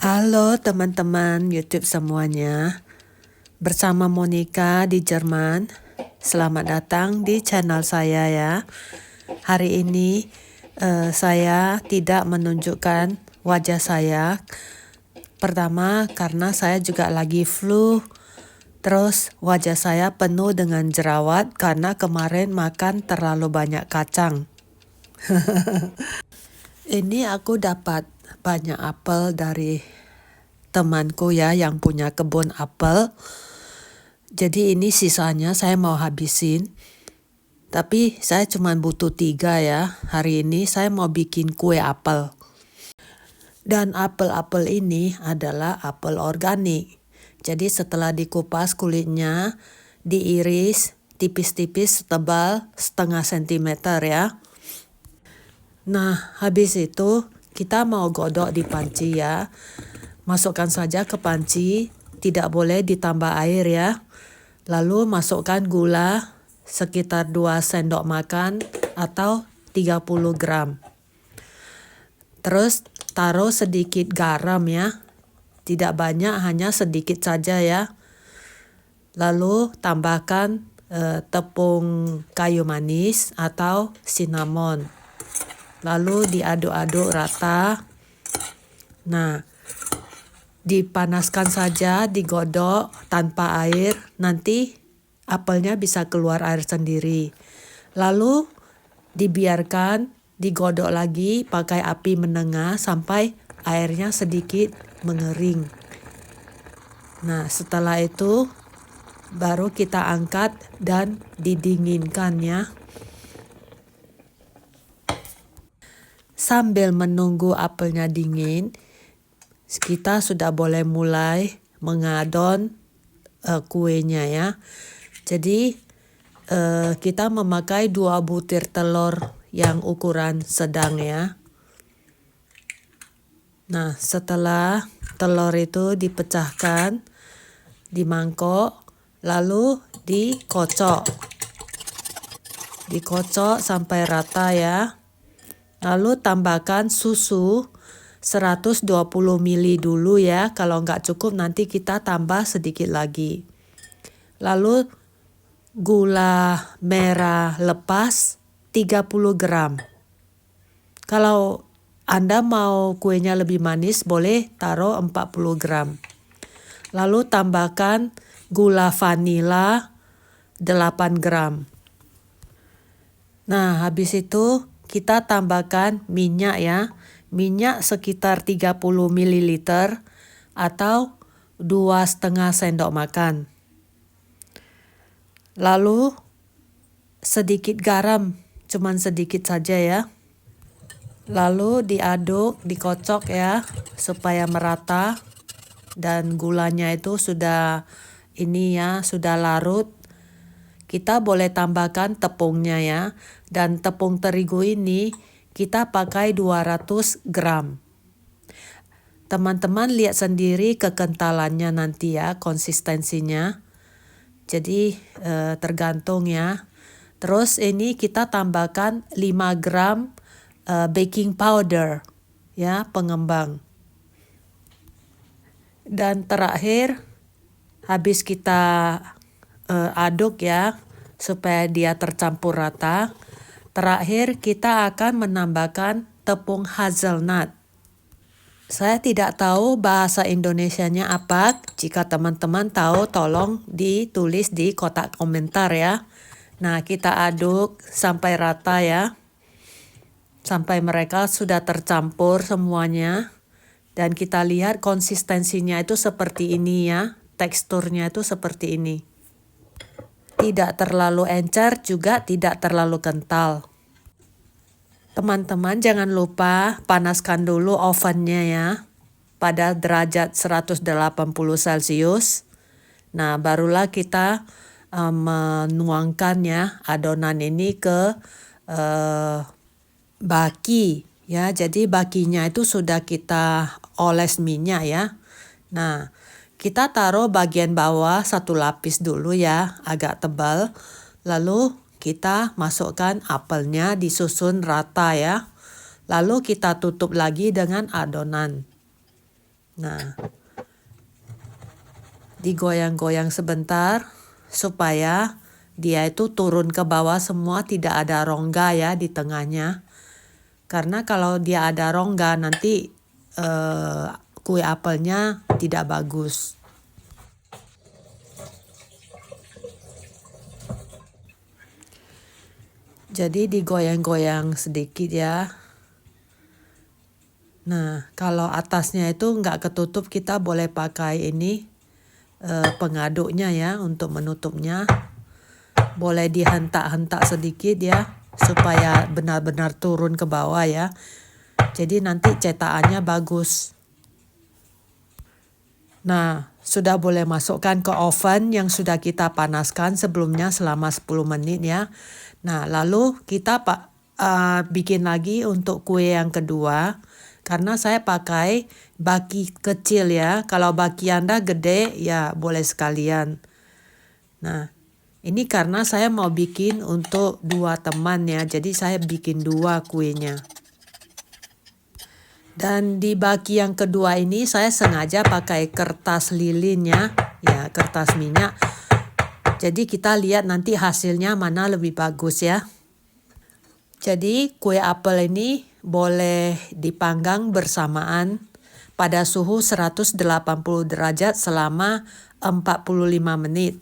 Halo teman-teman YouTube semuanya, bersama Monica di Jerman. Selamat datang di channel saya ya. Hari ini saya tidak menunjukkan wajah saya. Pertama karena saya juga lagi flu. Terus wajah saya penuh dengan jerawat karena kemarin makan terlalu banyak kacang. Ini aku dapat banyak apel dari temanku ya yang punya kebun apel. Jadi ini sisanya saya mau habisin. Tapi saya cuma butuh 3 ya. Hari ini saya mau bikin kue apel. Dan apel-apel ini adalah apel organik. Jadi setelah dikupas kulitnya, diiris tipis-tipis tebal setengah sentimeter ya. Nah, habis itu kita mau godok di panci ya. Masukkan saja ke panci, tidak boleh ditambah air ya. Lalu masukkan gula sekitar 2 sendok makan atau 30 gram. Terus taruh sedikit garam ya. Tidak banyak, hanya sedikit saja ya. Lalu tambahkan tepung kayu manis atau cinnamon. Lalu diaduk-aduk rata. Nah, dipanaskan saja, digodok tanpa air, nanti apelnya bisa keluar air sendiri. Lalu dibiarkan digodok lagi pakai api menengah sampai airnya sedikit mengering. Nah, setelah itu baru kita angkat dan didinginkan ya. Sambil menunggu apelnya dingin, kita sudah boleh mulai mengadon kuenya ya. Jadi kita memakai 2 butir telur yang ukuran sedang ya. Nah, setelah telur itu dipecahkan di mangkok, lalu dikocok. Dikocok sampai rata ya. Lalu tambahkan susu 120 ml dulu ya. Kalau nggak cukup nanti kita tambah sedikit lagi. Lalu gula merah lepas 30 gram. Kalau Anda mau kuenya lebih manis boleh taruh 40 gram. Lalu tambahkan gula vanila 8 gram. Nah, habis itu kita tambahkan minyak ya. Minyak sekitar 30 ml atau 2,5 sendok makan. Lalu sedikit garam, cuman sedikit saja ya. Lalu diaduk, dikocok ya supaya merata dan gulanya itu sudah sudah larut. Kita boleh tambahkan tepungnya ya. Dan tepung terigu ini kita pakai 200 gram. Teman-teman lihat sendiri kekentalannya nanti ya, konsistensinya. Jadi tergantung ya. Terus ini kita tambahkan 5 gram baking powder ya, pengembang. Dan terakhir habis kita aduk ya supaya dia tercampur rata. Terakhir kita akan menambahkan tepung hazelnut. Saya tidak tahu bahasa Indonesianya apa. Jika teman-teman tahu tolong ditulis di kotak komentar ya. Nah, kita aduk sampai rata ya. Sampai mereka sudah tercampur semuanya. Dan kita lihat konsistensinya itu seperti ini ya. Teksturnya itu seperti ini. Tidak terlalu encer, juga tidak terlalu kental. Teman-teman jangan lupa panaskan dulu ovennya ya. Pada derajat 180 Celcius. Nah, barulah kita menuangkan ya adonan ini ke baki ya. Jadi bakinya itu sudah kita oles minyak ya. Nah, kita taruh bagian bawah 1 lapis dulu ya, agak tebal. Lalu kita masukkan apelnya, disusun rata ya. Lalu kita tutup lagi dengan adonan. Nah, digoyang-goyang sebentar supaya dia itu turun ke bawah semua, tidak ada rongga ya di tengahnya. Karena kalau dia ada rongga nanti kue apelnya tidak bagus. Jadi digoyang-goyang sedikit ya. Nah, kalau atasnya itu nggak ketutup, kita boleh pakai ini pengaduknya ya untuk menutupnya. Boleh dihentak-hentak sedikit ya, supaya benar-benar turun ke bawah ya. Jadi nanti cetakannya bagus. Nah, sudah boleh masukkan ke oven yang sudah kita panaskan sebelumnya selama 10 menit ya. Nah, lalu kita bikin lagi untuk kue yang kedua. Karena saya pakai baki kecil ya. Kalau baki Anda gede ya boleh sekalian. Nah, ini karena saya mau bikin untuk 2 teman ya. Jadi saya bikin 2 kuenya. Dan di baki yang kedua ini saya sengaja pakai kertas lilinnya, ya kertas minyak. Jadi kita lihat nanti hasilnya mana lebih bagus ya. Jadi kue apel ini boleh dipanggang bersamaan pada suhu 180 derajat selama 45 menit.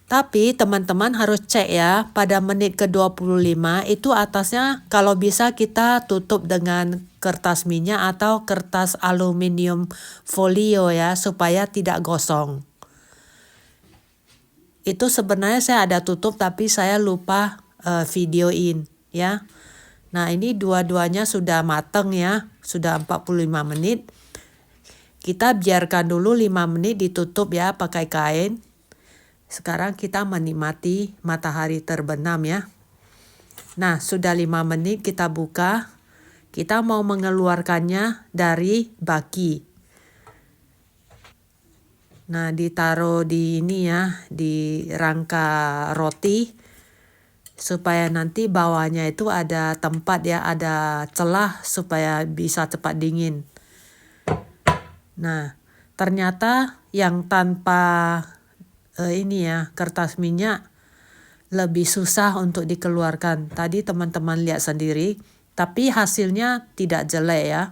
Tapi teman-teman harus cek ya, pada menit ke-25 itu atasnya kalau bisa kita tutup dengan kertas minyak atau kertas aluminium folio ya, supaya tidak gosong. Itu sebenarnya saya ada tutup tapi saya lupa videoin ya. Nah, ini dua-duanya sudah matang ya, sudah 45 menit. Kita biarkan dulu 5 menit ditutup ya pakai kain. Sekarang kita menikmati matahari terbenam ya. Nah, sudah 5 menit kita buka. Kita mau mengeluarkannya dari baki. Nah, ditaruh di ini ya, di rangka roti. Supaya nanti bawahnya itu ada tempat ya, ada celah supaya bisa cepat dingin. Nah, ternyata yang tanpa ini ya, kertas minyak lebih susah untuk dikeluarkan. Tadi teman-teman lihat sendiri, tapi hasilnya tidak jelek ya.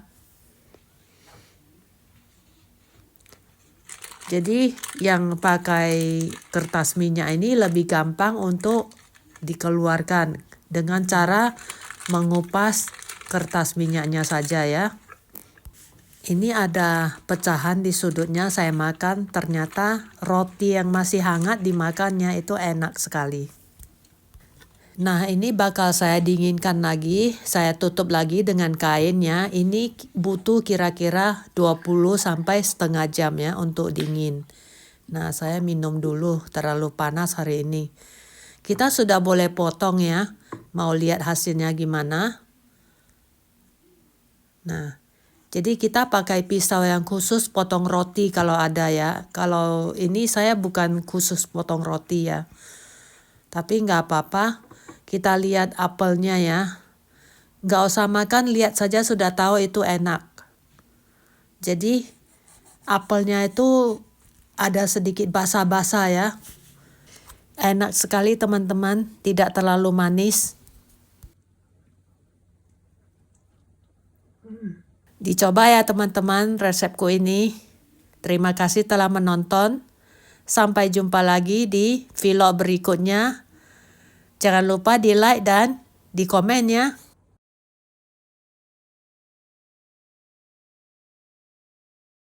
Jadi yang pakai kertas minyak ini lebih gampang untuk dikeluarkan dengan cara mengupas kertas minyaknya saja ya. Ini ada pecahan di sudutnya, saya makan, ternyata roti yang masih hangat dimakannya itu enak sekali. Nah, ini bakal saya dinginkan lagi, saya tutup lagi dengan kainnya. Ini butuh kira-kira 20 sampai setengah jam ya untuk dingin. Nah, saya minum dulu, terlalu panas hari ini. Kita sudah boleh potong ya, mau lihat hasilnya gimana. Nah, jadi kita pakai pisau yang khusus potong roti kalau ada ya. Kalau ini saya bukan khusus potong roti ya. Tapi nggak apa-apa, kita lihat apelnya ya. Nggak usah makan, lihat saja sudah tahu itu enak. Jadi apelnya itu ada sedikit basah-basah ya. Enak sekali teman-teman, tidak terlalu manis. Dicoba ya teman-teman resepku ini. Terima kasih telah menonton. Sampai jumpa lagi di vlog berikutnya. Jangan lupa di like dan di komen ya.